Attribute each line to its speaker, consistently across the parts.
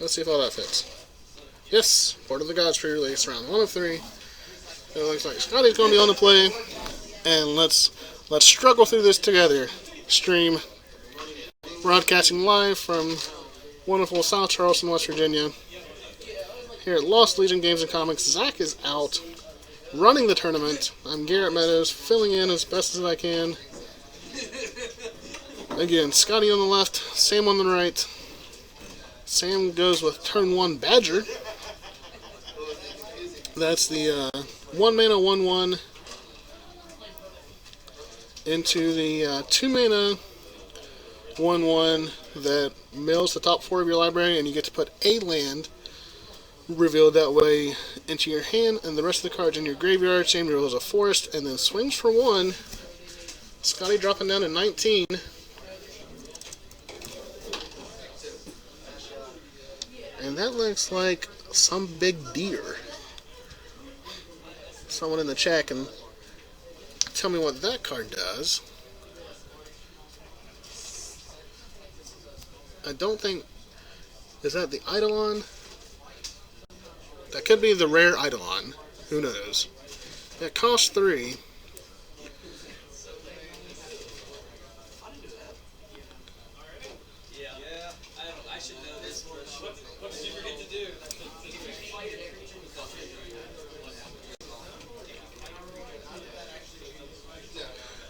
Speaker 1: Let's see if all that fits. Yes, Board of the Gods pre-release, round 1 of 3. It looks like Scotty's going to be on the play, and let's struggle through this together. Stream, broadcasting live from wonderful South Charleston, West Virginia. Here at Lost Legion Games and Comics, Zach is out running the tournament. I'm Garrett Meadows, filling in as best as I can. Again, Scotty on the left, Sam on the right. Sam goes with turn 1 Badger. That's the 1 mana 1/1 into the 2 mana 1/1 that mills the top 4 of your library, and you get to put a land revealed that way into your hand, and the rest of the cards in your graveyard. Sam reveals a forest, and then swings for 1. Scotty dropping down to 19. And that looks like some big deer. Someone in the chat can tell me what that card does. I don't think... Is that the Eidolon? That could be the rare Eidolon. Who knows? It costs 3.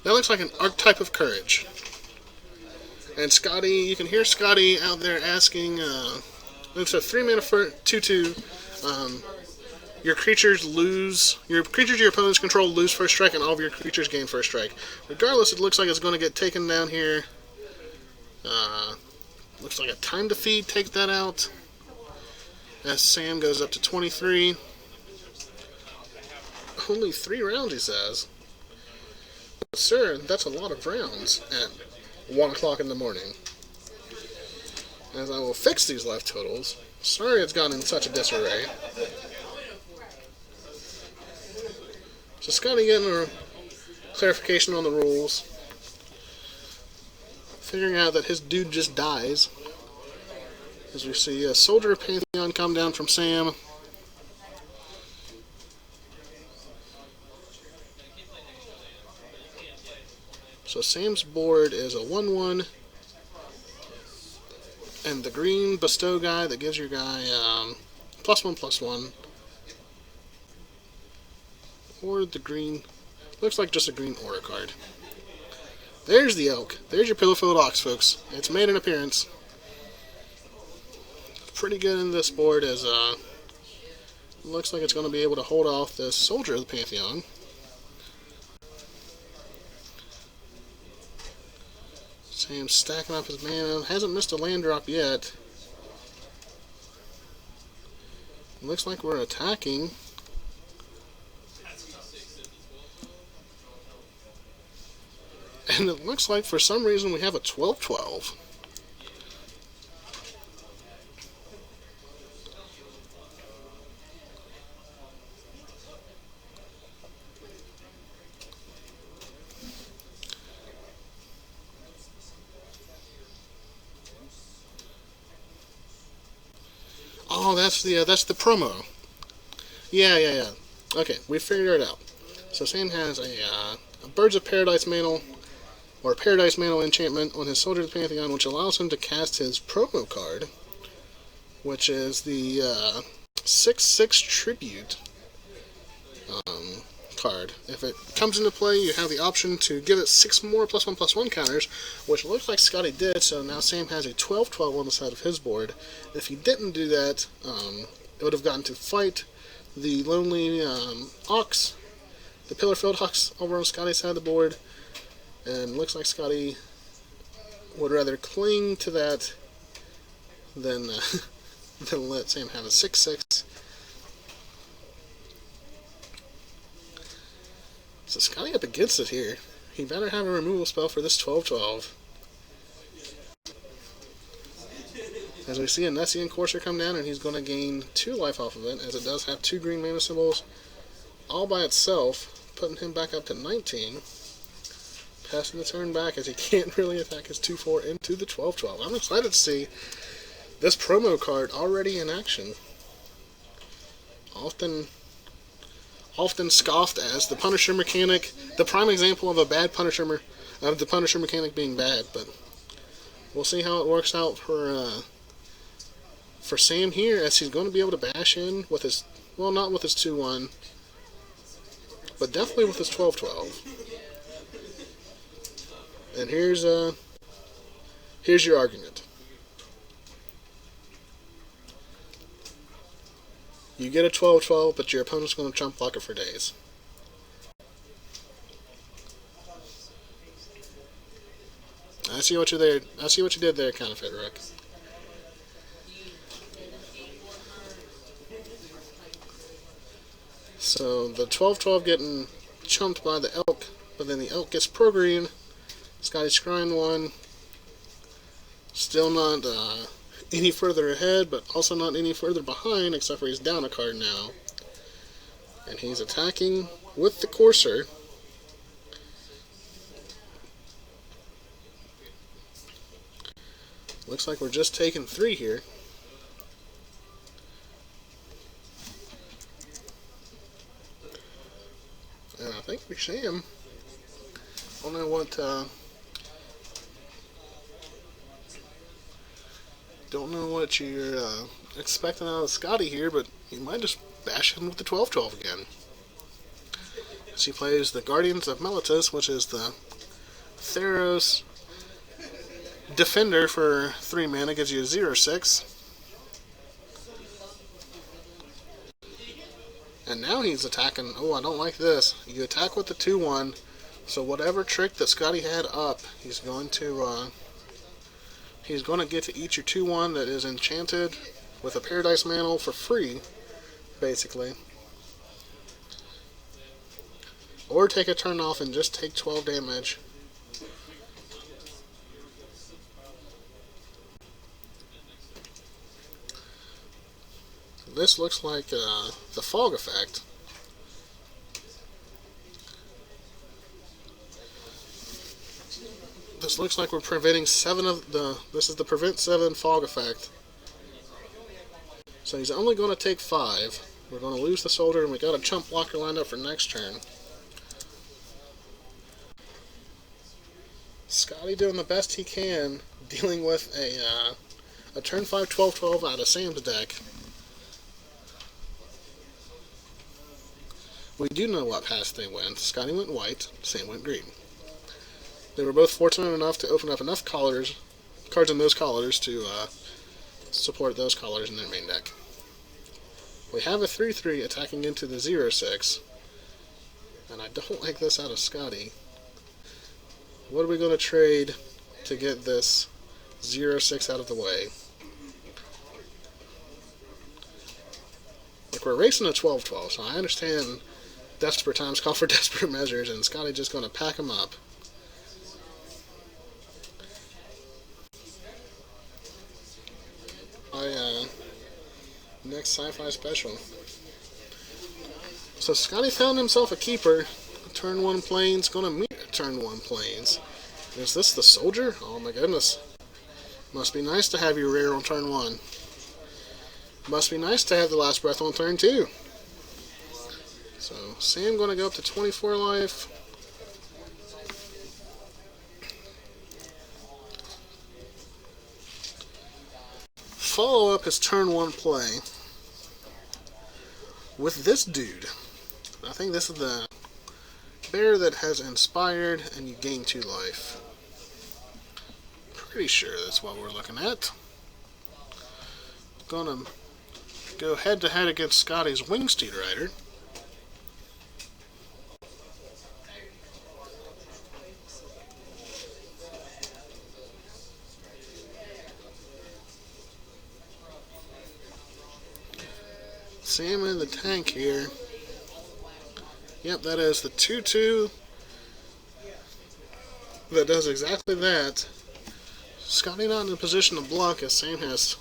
Speaker 1: That looks like an archetype of courage. And Scotty, you can hear Scotty out there asking, it's a 3 mana for 2/2. Your creatures your opponents control lose first strike, and all of your creatures gain first strike. Regardless, it looks like it's going to get taken down here. Looks like a time to feed, take that out. As Sam goes up to 23. Only 3 rounds, he says. Sir, that's a lot of rounds at 1 o'clock in the morning. As I will fix these life totals. Sorry it's gone in such a disarray. So Scotty getting a clarification on the rules. Figuring out that his dude just dies. As we see a Soldier of Pantheon come down from Sam. So Sam's board is a 1/1, and the green bestow guy that gives your guy +1/+1, or the green, looks like just a green aura card. There's the elk. There's your pillow-filled ox, folks. It's made an appearance. Pretty good in this board, as looks like it's going to be able to hold off this Soldier of the Pantheon. Sam's stacking up his mana. Hasn't missed a land drop yet. Looks like we're attacking. And it looks like for some reason we have a 12/12. Oh, that's the promo. Yeah. Okay, we figured it out. So Sam has a Birds of Paradise Mantle, or Paradise Mantle enchantment on his Soldier of the Pantheon, which allows him to cast his promo card, which is the 6/6 Tribute card. If it comes into play, you have the option to give it 6 more +1/+1 counters, which looks like Scotty did, so now Sam has a 12/12 on the side of his board. If he didn't do that, it would have gotten to fight the Lonely Ox, the Pillar-Filled Ox over on Scotty's side of the board, and looks like Scotty would rather cling to that than let Sam have a 6/6. So Scotty up against it here. He better have a removal spell for this 12/12. As we see a Nessian Courser come down, and he's going to gain 2 life off of it, as it does have 2 green mana symbols all by itself, putting him back up to 19. Passing the turn back, as he can't really attack his 2/4 into the 12/12. I'm excited to see This promo card already in action. Often scoffed as the Punisher mechanic, the prime example of a bad Punisher, of the Punisher mechanic being bad, but we'll see how it works out for Sam here, as he's going to be able to bash in with his, well, not with his 2-1, but definitely with his 12-12. And here's your argument. You get a 12-12, but your opponent's going to chump block it for days. I see what you did there, Counterfeit Rook. So the 12-12 getting chumped by the Elk, but then the Elk gets pro-green. Scotty scrying one. Still not any further ahead, but also not any further behind, except for he's down a card now. And he's attacking with the Courser. Looks like we're just taking 3 here. And I think for Sam, I don't know what you're expecting out of Scotty here, but you might just bash him with the 12-12 again. As he plays the Guardians of Meletis, which is the Theros Defender for 3 mana, gives you a 0/6. And now he's attacking. Oh, I don't like this. You attack with the 2-1, so whatever trick that Scotty had up, he's going to get to eat your 2-1 that is enchanted with a Paradise Mantle for free, basically. Or take a turn off and just take 12 damage. This looks like the fog effect. This looks like we're preventing 7 of the... This is the prevent 7 fog effect. So he's only going to take 5. We're going to lose the soldier, and we got a chump blocker lined up for next turn. Scotty doing the best he can, dealing with a turn 5 12-12 out of Sam's deck. We do know what path they went. Scotty went white, Sam went green. They were both fortunate enough to open up enough cards in those collars to support those collars in their main deck. We have a 3-3 attacking into the 0/6, and I don't like this out of Scotty. What are we going to trade to get this 0/6 out of the way? Like, we're racing a 12-12, so I understand desperate times call for desperate measures, and Scotty just going to pack them up. Next sci-fi special. So Scotty found himself a keeper. Turn 1 Plains, going to meet a turn 1 Plains. Is this the soldier? Oh my goodness. Must be nice to have your rare on turn 1. Must be nice to have the last breath on turn 2. So Sam going to go up to 24 life. Follow up his turn 1 play with this dude. I think this is the bear that has inspired and you gain 2 life. Pretty sure that's what we're looking at. Gonna go head to head against Scotty's Wingsteed Rider. Sam in the tank here. Yep, that is the 2-2 that does exactly that. Scotty not in a position to block, as Sam has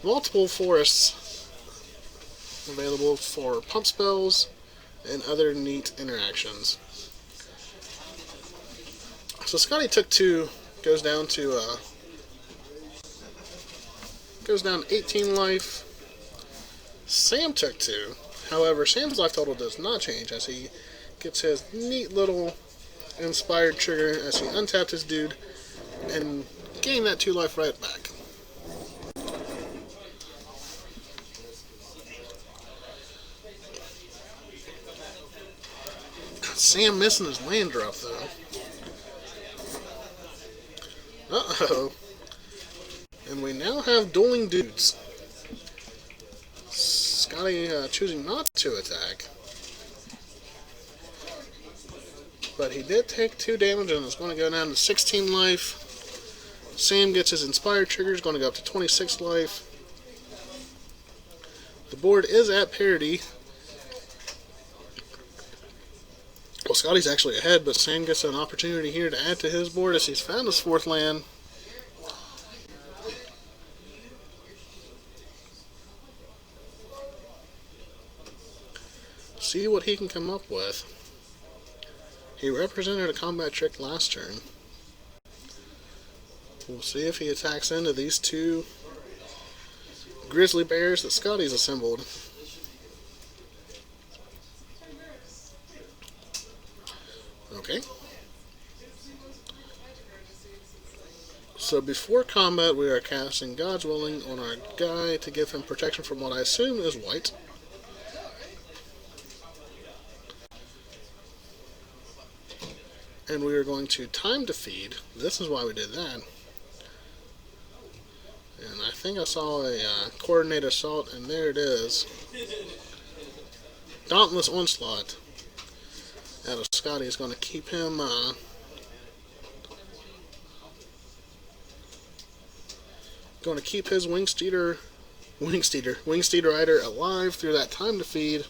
Speaker 1: multiple forests available for pump spells and other neat interactions. So Scotty took 2, goes down to goes down 18 life. Sam took 2. However, Sam's life total does not change as he gets his neat little inspired trigger as he untapped his dude and gained that 2 life right back. Sam missing his land drop though. Uh-oh. And we now have dueling dudes. Scotty choosing not to attack. But he did take 2 damage and is going to go down to 16 life. Sam gets his inspired trigger, is going to go up to 26 life. The board is at parity. Well, Scotty's actually ahead, but Sam gets an opportunity here to add to his board as he's found his 4th land. See what he can come up with. He represented a combat trick last turn. We'll see if he attacks into these 2 grizzly bears that Scotty's assembled. Okay. So before combat, we are casting God's Willing on our guy to give him protection from what I assume is white. And we are going to time to feed. This is why we did that. And I think I saw a coordinated assault, and there it is. Dauntless Onslaught. Out of Scotty is going to keep him going to keep his Wingsteeder Rider alive through that time to feed.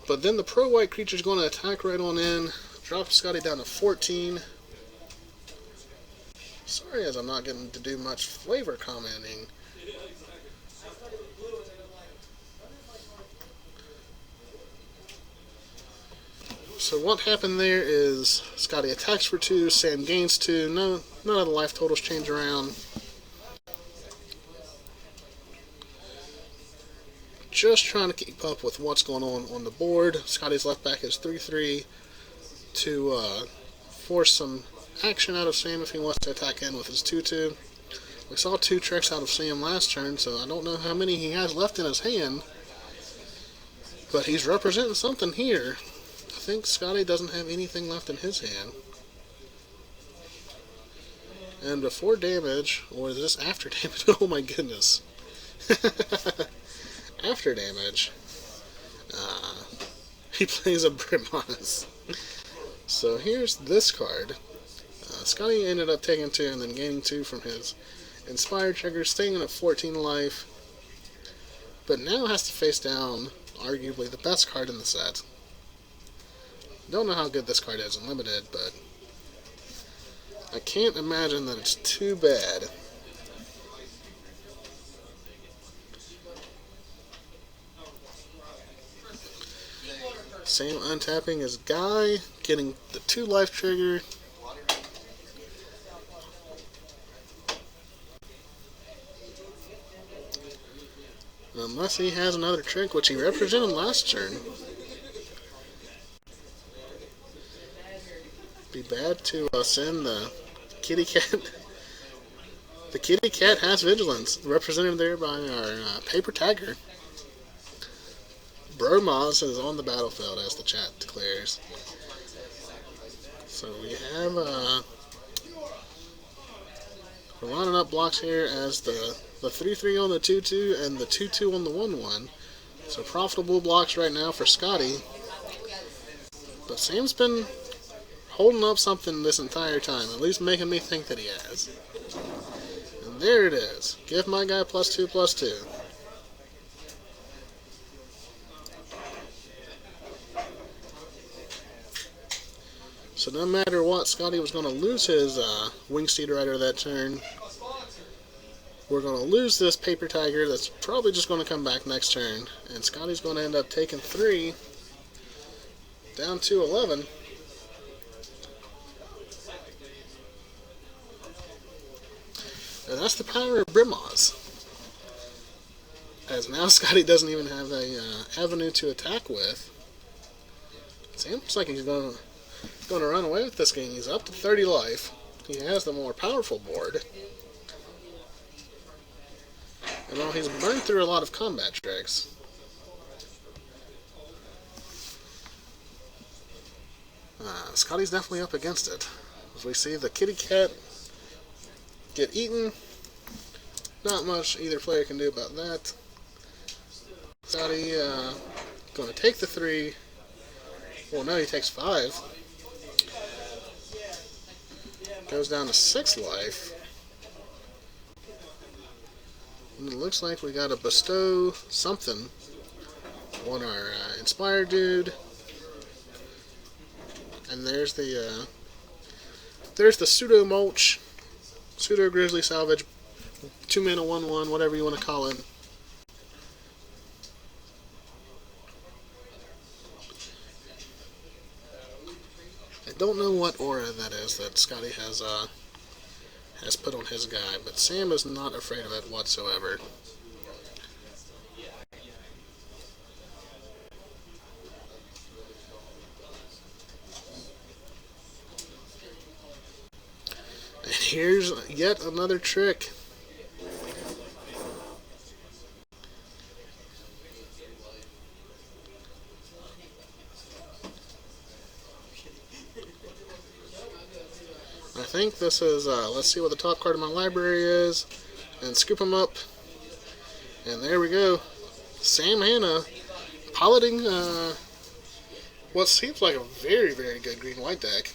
Speaker 1: But then the pro white creature is going to attack right on in. Drop Scotty down to 14. Sorry as I'm not getting to do much flavor commenting. So what happened there is Scotty attacks for 2, Sam gains 2. None of the life totals change around. Just trying to keep up with what's going on the board. Scotty's left back is 3/3 to force some action out of Sam if he wants to attack in with his 2/2. We saw 2 tricks out of Sam last turn, so I don't know how many he has left in his hand. But he's representing something here. I think Scotty doesn't have anything left in his hand. And before damage, or is this after damage? Oh my goodness. After damage, he plays a Brimaz. So here's this card. Scotty ended up taking 2 and then gaining 2 from his inspired trigger, staying at 14 life. But now has to face down arguably the best card in the set. Don't know how good this card is in Limited, but I can't imagine that it's too bad. Sam untapping his guy, getting the 2 life trigger. Unless he has another trick, which he represented last turn. Be bad to send the kitty cat. The kitty cat has vigilance, represented there by our paper tagger. Bromaz is on the battlefield, as the chat declares. So we have we're lining up blocks here as the 3/3 on the 2/2 and the 2/2 on the 1/1. So profitable blocks right now for Scotty. But Sam's been holding up something this entire time, at least making me think that he has. And there it is. Give my guy +2/+2. So no matter what, Scotty was going to lose his Wingsteed Rider that turn. We're going to lose this Paper Tiger that's probably just going to come back next turn. And Scotty's going to end up taking 3, down to 11. And that's the power of Brimaz. as now Scotty doesn't even have a avenue to attack with. Seems like he's going to run away with this game. He's up to 30 life. He has the more powerful board. And while he's burned through a lot of combat tricks, Scotty's definitely up against it. As we see the kitty cat get eaten. Not much either player can do about that. Scotty going to take the 3. Well, no, he takes 5. Goes down to 6 life. And it looks like we got to bestow something on our inspired dude. And there's the pseudo mulch, pseudo grizzly salvage, 2 mana 1/1, whatever you want to call it. I don't know what aura that is that Scotty has put on his guy, but Sam is not afraid of it whatsoever. And here's yet another trick. I think this is, let's see what the top card of my library is, and scoop them up. And there we go. Sam Hanna piloting what seems like a very, very good green-white deck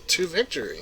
Speaker 1: to victory.